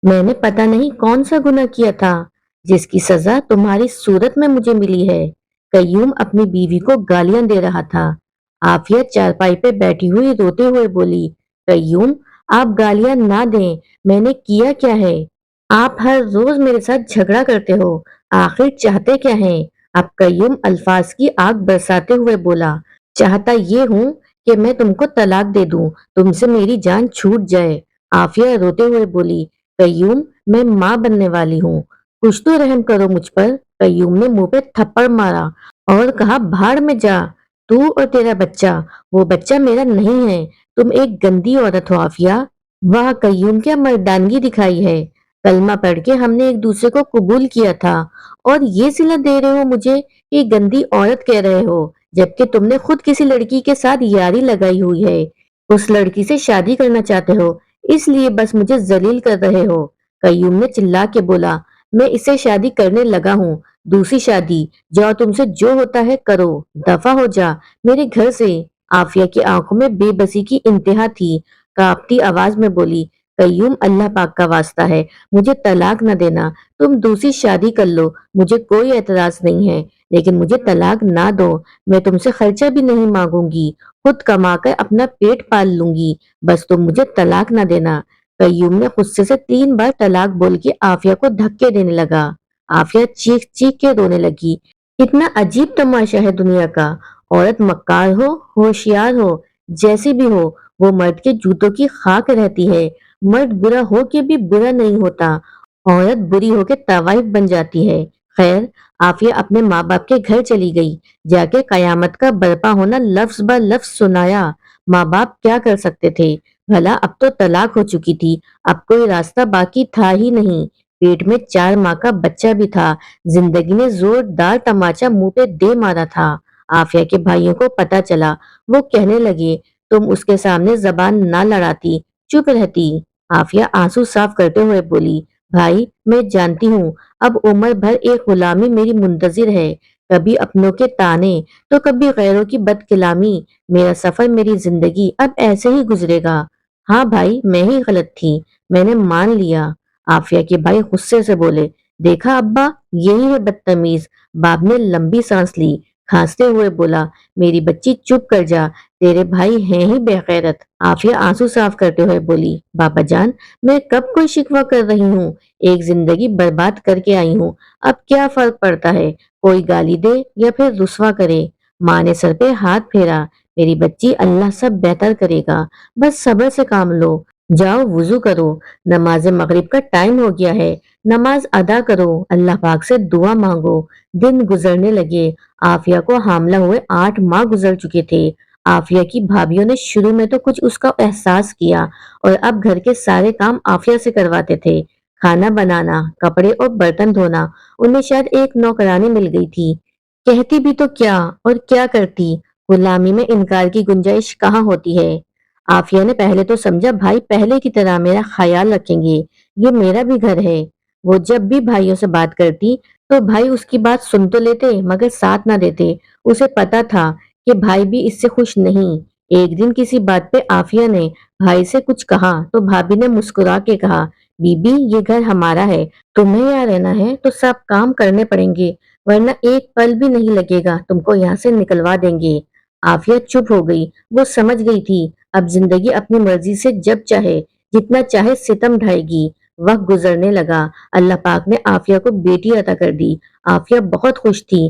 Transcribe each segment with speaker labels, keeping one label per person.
Speaker 1: میں نے پتا نہیں کون سا گناہ کیا تھا جس کی سزا تمہاری صورت میں مجھے ملی ہے۔ قیوم اپنی بیوی کو گالیاں دے رہا تھا۔ عافیہ چارپائی پہ بیٹھی ہوئی روتے ہوئے بولی، قیوم آپ گالیاں نہ دیں، میں نے کیا کیا ہے؟ آپ ہر روز میرے ساتھ جھگڑا کرتے ہو، آخر چاہتے کیا ہیں؟ اب قیوم الفاظ کی آگ برساتے ہوئے بولا، چاہتا یہ ہوں کہ میں تم کو طلاق دے دوں، تم سے میری جان چھوٹ جائے۔ عافیہ روتے ہوئے بولی، قیوم میں ماں بننے والی ہوں، کچھ تو رحم کرو مجھ پر۔ قیوم نے منہ پہ تھپڑ مارا اور کہا، بھاڑ میں جا، تو اور تیرا بچہ، وہ بچہ میرا نہیں ہے، تم ایک گندی عورت ہو عافیہ۔ واہ قیوم کیا مردانگی دکھائی ہے، کلمہ پڑھ کے ہم نے ایک دوسرے کو قبول کیا تھا اور یہ صلہ دے رہے ہو مجھے کہ گندی عورت کہہ رہے ہو، جبکہ تم نے خود کسی لڑکی کے ساتھ یاری لگائی ہوئی ہے، اس لڑکی سے شادی کرنا چاہتے ہو، اس لیے بس مجھے ذلیل کر رہے ہو۔ قیوم نے چلا کے بولا، میں اس سے شادی کرنے لگا ہوں، دوسری شادی، جاؤ تم سے جو ہوتا ہے کرو، دفع ہو جا میرے گھر سے۔ عافیہ کی آنکھوں میں بے بسی کی انتہا تھی، کانپتی آواز میں بولی، قیوم اللہ پاک کا واسطہ ہے مجھے طلاق نہ دینا، تم دوسری شادی کر لو، مجھے کوئی اعتراض نہیں ہے، لیکن مجھے طلاق نہ دو، میں تم سے خرچہ بھی نہیں مانگوں گی، خود کما کر اپنا پیٹ پال لوں گی، بس تم مجھے طلاق نہ دینا۔ قیوم نے غصے سے 3 بار طلاق بول کے عافیہ کو دھکے دینے لگا۔ عافیہ چیخ چیخ کے رونے لگی، اتنا عجیب تماشا ہے دنیا کا، عورت مکار ہو، ہوشیار ہو، جیسی بھی ہو، وہ مرد کے جوتوں کی خاک رہتی ہے، مرد برا ہو کے بھی برا نہیں ہوتا، عورت بری ہو کے طوائف بن جاتی ہے۔ خیر، عافیہ اپنے ماں باپ کے گھر چلی گئی، جا کے قیامت کا برپا ہونا لفظ بہ لفظ سنایا۔ ماں باپ کیا کر سکتے تھے، بھلا اب تو طلاق ہو چکی تھی، اب کوئی راستہ باقی تھا ہی نہیں، پیٹ میں 4 ماہ کا بچہ بھی تھا، زندگی نے زوردار تماچا منہ پہ دے مارا تھا۔ عافیہ کے بھائیوں کو پتا چلا، وہ کہنے لگے، تم اس کے سامنے زبان نہ لڑاتی، چپ رہتی۔ عافیہ آنسو صاف کرتے ہوئے بولی، بھائی میں جانتی ہوں اب عمر بھر ایک غلامی میری منتظر ہے، کبھی اپنوں کے تانے تو کبھی غیروں کی بد کلامی، میرا سفر میری زندگی اب ایسے ہی گزرے گا۔ ہاں بھائی میں ہی غلط تھی، میں نے مان لیا۔ عافیہ کے بھائی غصے سے بولے، دیکھا ابا، یہی ہے بدتمیز۔ باپ نے لمبی سانس لی، کھانستے ہوئے بولا، میری بچی چپ کر جا، تیرے بھائی ہیں ہی بے غیرت۔ عافیہ آنسو صاف کرتے ہوئے بولی، بابا جان میں کب کوئی شکوہ کر رہی ہوں، ایک زندگی برباد کر کے آئی ہوں، اب کیا فرق پڑتا ہے، کوئی گالی دے یا پھر رسوا کرے۔ ماں نے سر پہ ہاتھ پھیرا، میری بچی اللہ سب بہتر کرے گا، بس صبر سے کام لو، جاؤ وضو کرو، نماز مغرب کا ٹائم ہو گیا ہے، نماز ادا کرو، اللہ پاک سے دعا مانگو۔ دن گزرنے لگے، عافیہ کو حاملہ ہوئے 8 ماہ گزر چکے تھے۔ عافیہ کی بھابھیوں نے شروع میں تو کچھ اس کا احساس کیا اور اب گھر کے سارے کام عافیہ سے کرواتے تھے، کھانا بنانا، کپڑے اور برتن دھونا، انہیں شاید ایک نوکرانی مل گئی تھی، کہتی بھی تو کیا اور کیا کرتی، غلامی میں انکار کی گنجائش کہاں ہوتی ہے۔ عافیہ نے پہلے تو سمجھا بھائی پہلے کی طرح میرا خیال رکھیں گے، یہ میرا بھی گھر ہے۔ وہ جب بھی بھائیوں سے بات کرتی تو بھائی اس کی بات سن تو لیتے مگر ساتھ نہ دیتے، اسے پتا تھا کہ بھائی بھی اس سے خوش نہیں۔ ایک دن کسی بات پہ عافیہ نے بھائی سے کچھ کہا تو بھابھی نے مسکرا کے کہا، بی بی یہ گھر ہمارا ہے، تمہیں یہاں رہنا ہے تو سب کام کرنے پڑیں گے، ورنہ ایک پل بھی نہیں لگے گا تم کو یہاں سے نکلوا دیں گے۔ عافیہ چپ ہو گئی، وہ سمجھ گئی تھی اب زندگی اپنی مرضی سے جب چاہے جتنا چاہے ستم ڈھائے گی۔ وقت گزرنے لگا، اللہ پاک نے عافیہ کو بیٹی عطا کر دی۔ عافیہ بہت خوش تھی،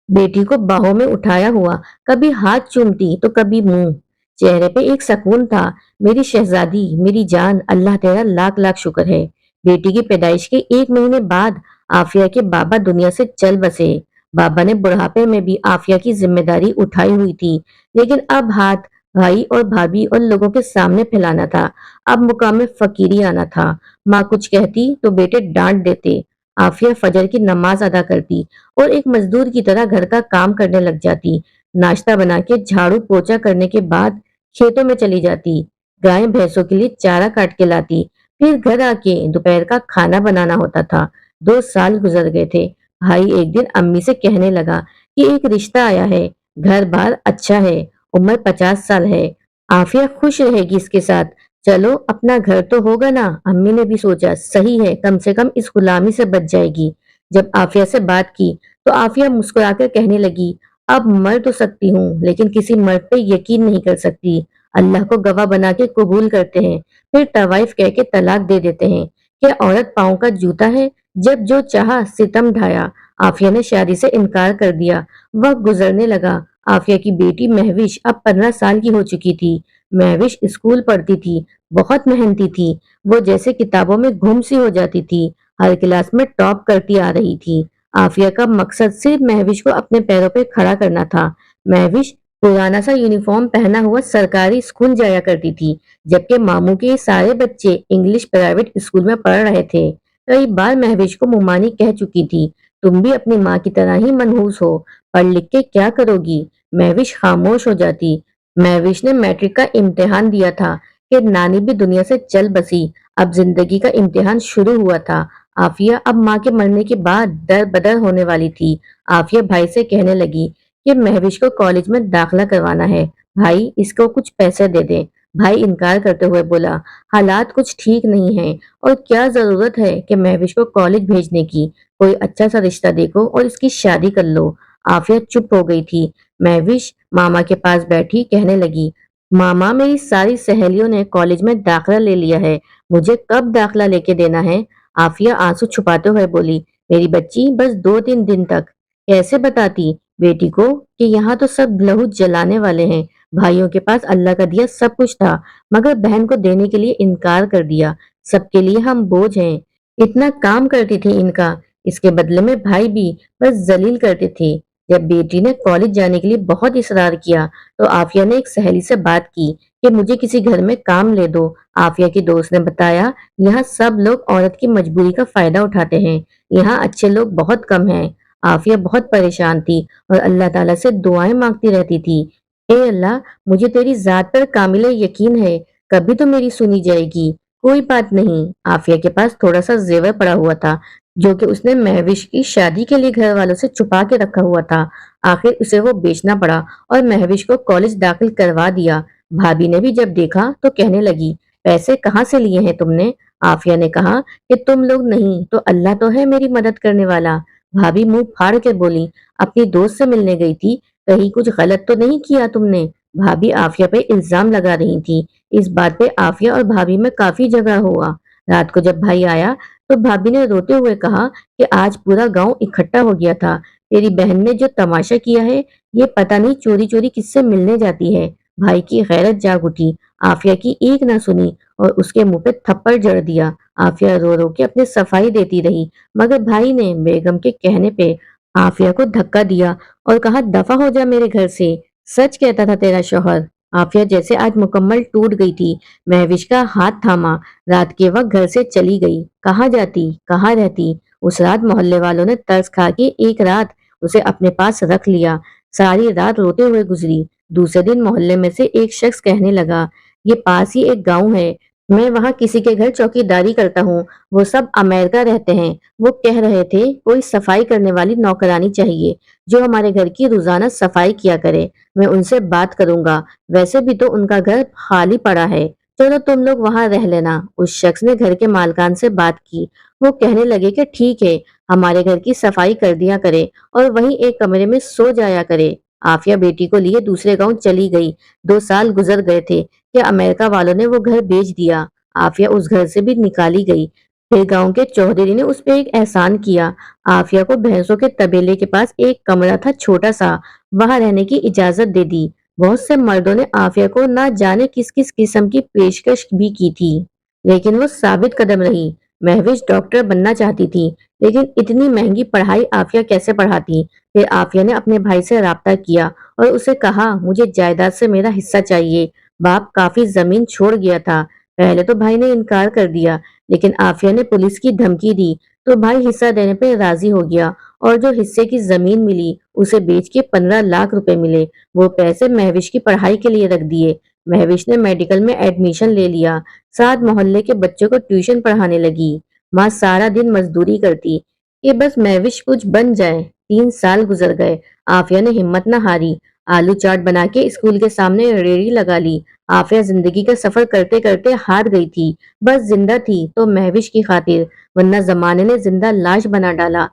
Speaker 1: بیٹی کو باہوں میں اٹھایا ہوا کبھی ہاتھ چومتی تو کبھی منہ، چہرے پہ ایک سکون تھا، میری شہزادی، میری جان، اللہ تیرا لاکھ لاکھ شکر ہے۔ بیٹی کی پیدائش کے 1 مہینے بعد عافیہ کے بابا دنیا سے چل بسے۔ بابا نے بڑھاپے میں بھی عافیہ کی ذمہ داری اٹھائی ہوئی تھی، لیکن اب ہاتھ بھائی اور بھابھی اور لوگوں کے سامنے پھیلانا تھا، اب مقام فقیری آنا تھا۔ ماں کچھ کہتی تو بیٹے ڈانٹ دیتے، عافیہ فجر کی نماز ادا کرتی اور ایک مزدور کی طرح گھر کا کام کرنے لگ جاتی، ناشتہ بنا کے جھاڑو پوچا کرنے کے بعد کھیتوں میں چلی جاتی، گائے بھینسوں کے لیے چارہ کاٹ کے لاتی، پھر گھر آ کے دوپہر کا کھانا بنانا ہوتا تھا۔ 2 سال گزر گئے تھے۔ بھائی ایک دن امی سے کہنے لگا کہ ایک رشتہ آیا ہے، گھر بار اچھا ہے، عمر 50 سال ہے، عافیہ خوش رہے گی اس کے ساتھ، चलो अपना घर तो होगा ना। अम्मी ने भी सोचा, सही है, कम से कम इस गुलामी से बच जाएगी। जब आफिया से बात की तो आफिया मुस्कुराकर कहने लगी, अब मर तो सकती हूँ लेकिन किसी मर्द पे यकीन नहीं कर सकती। अल्लाह को गवाह बना के कबूल करते हैं, फिर तवाइफ कह के तलाक दे देते हैं। क्या औरत पाँव का जूता है? जब जो चाहा सितम ढाया। आफिया ने शादी से इनकार कर दिया। वक्त गुजरने लगा। आफिया की बेटी महविश अब 15 साल की हो चुकी थी। महविश स्कूल पढ़ती थी, बहुत मेहनती थी। वो जैसे किताबों में गुम सी हो जाती थी, हर क्लास में टॉप करती आ रही थी। आफिया का मकसद सिर्फ महविश को अपने पैरों पे खड़ा करना था। महविश पुराना सा यूनिफॉर्म पहना हुआ सरकारी स्कूल जाया करती थी, जबकि मामू के सारे बच्चे इंग्लिश प्राइवेट स्कूल में पढ़ रहे थे। कई बार महविश को मुमानी कह चुकी थी, तुम भी अपनी माँ की तरह ही मनहूस हो, पढ़ लिख के क्या करोगी? महविश खामोश हो जाती। महविश ने मैट्रिक का इम्तिहान दिया था कि नानी भी दुनिया से चल बसी। अब जिंदगी का इम्तिहान शुरू हुआ था। आफिया अब माँ के मरने के बाद दर बदर होने वाली थी। आफिया भाई से कहने लगी कि महविश को कॉलेज में दाखिला करवाना है, भाई इसको कुछ पैसे दे दे। भाई इनकार करते हुए बोला, हालात कुछ ठीक नहीं है और क्या जरूरत है कि महविश को कॉलेज भेजने की। कोई अच्छा सा रिश्ता देखो और इसकी शादी कर लो। आफिया चुप हो गई थी। महविश मामा के पास बैठी कहने लगी, मामा मेरी सारी सहेलियों ने कॉलेज में दाखिला ले लिया है, मुझे कब दाखिला लेके देना है? आफिया आंसू छुपाते हुए बोली, मेरी बच्ची बस 2-3 दिन तक। कैसे बताती बेटी को कि यहाँ तो सब लहू जलाने वाले हैं। भाइयों के पास अल्लाह का दिया सब कुछ था, मगर बहन को देने के लिए इनकार कर दिया। सबके लिए हम बोझ हैं। इतना काम करती थी इनका, इसके बदले में भाई भी बस जलील करते थे। जब बेटी ने कॉलेज जाने के लिए बहुत इसरार किया तो आफिया ने एक सहेली से बात की कि मुझे किसी घर में काम ले दो। आफिया की दोस्त ने बताया, यहाँ सब लोग औरत की मजबूरी का फायदा उठाते हैं, यहाँ अच्छे लोग बहुत कम हैं। आफिया बहुत परेशान थी और अल्लाह ताला से दुआएं मांगती रहती थी, ए अल्लाह, मुझे तेरी जात पर कामिल यकीन है, कभी तो मेरी सुनी जाएगी। कोई बात नहीं। आफिया के पास थोड़ा सा जेवर पड़ा हुआ था, जो कि उसने महविश की शादी के लिए घर वालों से छुपा के रखा हुआ था। आखिर उसे वो बेचना पड़ा और महविश को कॉलेज दाखिल करवा दिया। भाभी ने भी जब देखा तो कहने लगी, पैसे कहाँ से लिए हैं तुमने? आफिया ने कहा कि तुम लोग नहीं तो अल्लाह तो है मेरी मदद करने वाला। भाभी मुंह फाड़ के बोली, अपनी दोस्त से मिलने गई थी, कहीं कुछ गलत तो नहीं किया तुमने? भाभी आफिया पे इल्जाम लगा रही थी। इस बात पे आफिया और भाभी में काफी झगड़ा हुआ। रात को जब भाई आया तो भाभी ने रोते हुए कहा कि आज पूरा गांव इकट्ठा हो गया था, तेरी बहन ने जो तमाशा किया है, ये पता नहीं चोरी चोरी किससे मिलने जाती है। भाई की गैरत जाग उठी। आफिया की एक ना सुनी और उसके मुंह पे थप्पड़ जड़ दिया। आफिया रो रो के अपनी सफाई देती रही, मगर भाई ने बेगम के कहने पे आफिया को धक्का दिया और कहा, दफा हो जा मेरे घर से। सच कहता था तेरा शौहर। आफिया जैसे आज मुकम्मल टूट गई थी। महविश का हाथ थामा, रात के वक्त घर से चली गई। कहाँ जाती, कहाँ रहती? उस रात मोहल्ले वालों ने तरस खा के एक रात उसे अपने पास रख लिया। सारी रात रोते हुए गुजरी। दूसरे दिन मोहल्ले में से एक शख्स कहने लगा, ये पास ही एक गांव है, मैं वहां किसी के घर चौकीदारी करता हूँ, वो सब अमेरिका रहते हैं। वो कह रहे थे कोई सफाई करने वाली नौकरानी चाहिए जो हमारे घर की रोजाना सफाई किया करे। मैं उनसे बात करूंगा, वैसे भी तो उनका घर खाली पड़ा है, चलो तुम लोग वहां रह लेना। उस शख्स ने घर के मालकान से बात की। वो कहने लगे कि ठीक है, हमारे घर की सफाई कर दिया करे और वहीं एक कमरे में सो जाया करे। आफिया बेटी को लिए दूसरे गांव चली गई। 2 साल गुजर गए थे कि अमेरिका वालों ने वो घर बेच दिया। आफिया उस घर से भी निकाली गई। फिर गांव के चौधरी ने उस पर एक एहसान किया। आफिया को भैंसों के तबेले के पास एक कमरा था छोटा सा, वहां रहने की इजाजत दे दी। बहुत से मर्दों ने आफिया को ना जाने किस किस किस्म की पेशकश भी की थी, लेकिन वो साबित कदम रही। महविश डॉक्टर बनना चाहती थी, लेकिन इतनी महंगी पढ़ाई आफिया कैसे पढ़ाती? फिर आफिया ने अपने भाई से राब्ता किया और उसे कहा, मुझे जायदाद से मेरा हिस्सा चाहिए। बाप काफी जमीन छोड़ गया था। पहले तो भाई ने इनकार कर दिया, लेकिन आफिया ने पुलिस की धमकी दी तो भाई हिस्सा देने पर राजी हो गया और जो हिस्से की जमीन मिली उसे बेच के 15 लाख रुपए मिले। वो पैसे महविश की पढ़ाई के लिए रख दिए। महविश ने मेडिकल में एडमिशन ले लिया, साथ मोहल्ले के बच्चों को ट्यूशन पढ़ाने लगी। माँ सारा दिन मजदूरी करती कि बस महविश कुछ बन जाए। 3 साल गुजर गए। आफिया ने हिम्मत न हारी। आलू चाट बना के स्कूल के सामने रेड़ी लगा ली। आफिया जिंदगी का सफर करते करते हार गई थी। बस जिंदा थी तो महविश की खातिर, वरना जमाने ने जिंदा लाश बना डाला।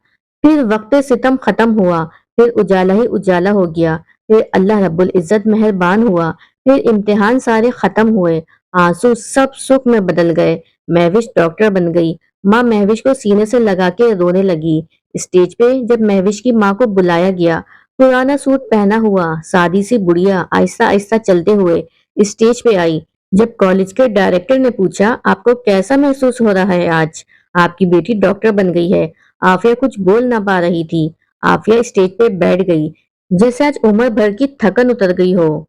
Speaker 1: फिर वक्त सितम खत्म हुआ, फिर उजाला ही उजाला हो गया, फिर अल्लाह रब्बुल इज्जत मेहरबान हुआ, फिर इम्तिहान सारे खत्म हुए, आंसू सब सुख में बदल गए। महविश डॉक्टर बन गई। माँ महविश को सीने से लगा के रोने लगी। स्टेज पे जब महविश की माँ को बुलाया गया, पुराना सूट पहना हुआ सादी सी बुढ़िया आहिस्ता आहिस्ता चलते हुए स्टेज पे आई। जब कॉलेज के डायरेक्टर ने पूछा, आपको कैसा महसूस हो रहा है आज? आपकी बेटी डॉक्टर बन गई है। आफिया कुछ बोल ना पा रही थी। आफिया स्टेज पे बैठ गई, जैसे आज उम्र भर की थकन उतर गई हो।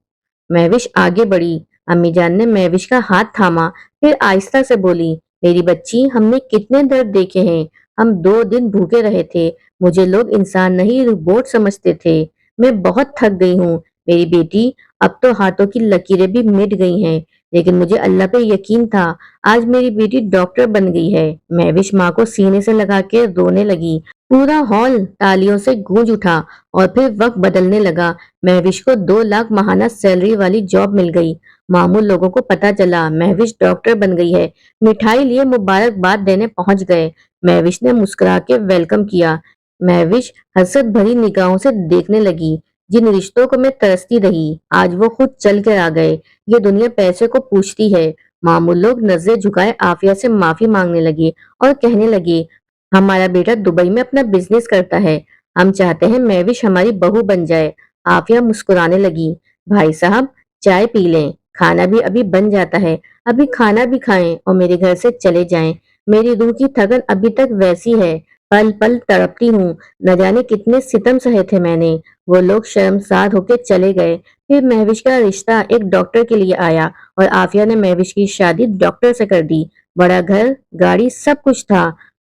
Speaker 1: महविश आगे बढ़ी। अम्मी जान ने महविश का हाथ थामा, फिर आहिस्ता से बोली, मेरी बच्ची, हमने कितने दर्द देखे हैं। हम 2 दिन भूखे रहे थे। मुझे लोग इंसान नहीं रोबोट समझते थे। मैं बहुत थक गई हूँ मेरी बेटी। अब तो हाथों की लकीरें भी मिट गई हैं, लेकिन मुझे अल्लाह पे यकीन था। आज मेरी बेटी डॉक्टर बन गई है। महविश माँ को सीने से लगा के रोने लगी। पूरा हॉल तालियों से गूंज उठा और फिर वक्त बदलने लगा। महविश को 2 लाख माहाना सैलरी वाली जॉब मिल गई। मामूल लोगों को पता चला महविश डॉक्टर बन गई है। मिठाई लिए मुबारकबाद देने पहुंच गए। महविश ने मुस्कुरा के वेलकम किया। महविश हसरत भरी निगाहों से देखने लगी। जिन रिश्तों को मैं तरसती रही, आज वो खुद चल कर आ गए। ये दुनिया पैसे को पूछती है। मामूल लोग नजरें झुकाए आफिया से माफी मांगने लगे और कहने लगे, हमारा बेटा दुबई में अपना बिजनेस करता है। हम चाहते हैं महविश हमारी बहू बन जाए। आफिया मुस्कुराने लगी। भाई साहब, चाय पी लें, खाना भी अभी बन जाता है। अभी खाना भी खाएं और मेरे घर से चले जाएं। मेरी रूह की थकन अभी तक वैसी है। पल पल तड़पती हूँ। न जाने कितने सितम सहे थे मैंने। वो लोग शर्मसार होके चले गए। फिर महविश का रिश्ता एक डॉक्टर के लिए आया और आफिया ने महविश की शादी डॉक्टर से कर दी। बड़ा घर, गाड़ी, सब कुछ था।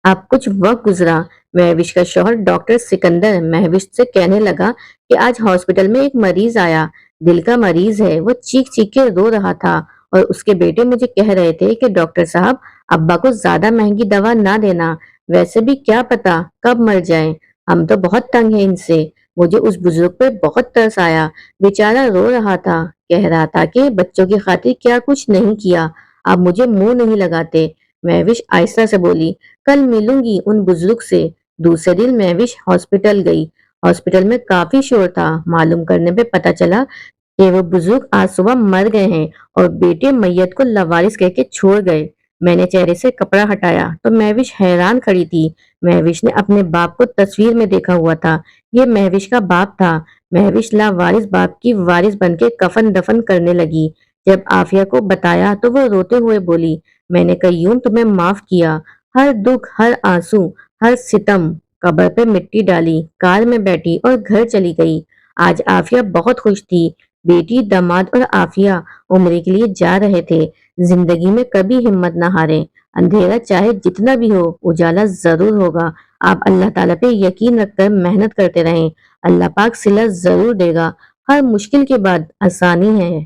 Speaker 1: अब कुछ वक्त गुजरा। महविश का शौहर डॉक्टर सिकंदर महविश से कहने लगा कि आज हॉस्पिटल में एक मरीज आया। दिल का मरीज है। वो चीख चीख के रो रहा था और उसके बेटे मुझे कह रहे थे कि डॉक्टर साहब, अब्बा को ज्यादा महंगी दवा ना देना। वैसे भी क्या पता कब मर जाए। हम तो बहुत तंग हैं इनसे। मुझे उस बुजुर्ग पर बहुत तरस आया। बेचारा रो रहा था, कह रहा था कि बच्चों की खातिर क्या कुछ नहीं किया। अब मुझे मुंह नहीं लगाते। महविश आहिस्ता से बोली, कल मिलूंगी उन बुजुर्ग से। दूसरे दिन महविश हॉस्पिटल गई। हॉस्पिटल में काफी शोर था। मालूम करने पे पता चला कि वो बुजुर्ग आज सुबह मर गए हैं और बेटे मैयत को लवारिस कह के छोड़ गए। मैंने चेहरे से कपड़ा हटाया तो महविश हैरान खड़ी थी। महविश ने अपने बाप को तस्वीर में देखा हुआ था। ये महविश का बाप था। महविश लावारिस बाप की वारिस बन के कफन दफन करने लगी। जब आफिया को बताया तो वो रोते हुए बोली, मैंने कयूम तुम्हें माफ किया। हर दुख, हर आंसू, हर सितम कब्र पे मिट्टी डाली, कार में बैठी और घर चली गई। आज आफिया बहुत खुश थी। बेटी, दामाद और आफिया उम्रे के लिए जा रहे थे। जिंदगी में कभी हिम्मत न हारें। अंधेरा चाहे जितना भी हो, उजाला जरूर होगा। आप अल्लाह ताला पे यकीन रखकर मेहनत करते रहें। अल्लाह पाक सिला जरूर देगा। हर मुश्किल के बाद आसानी है।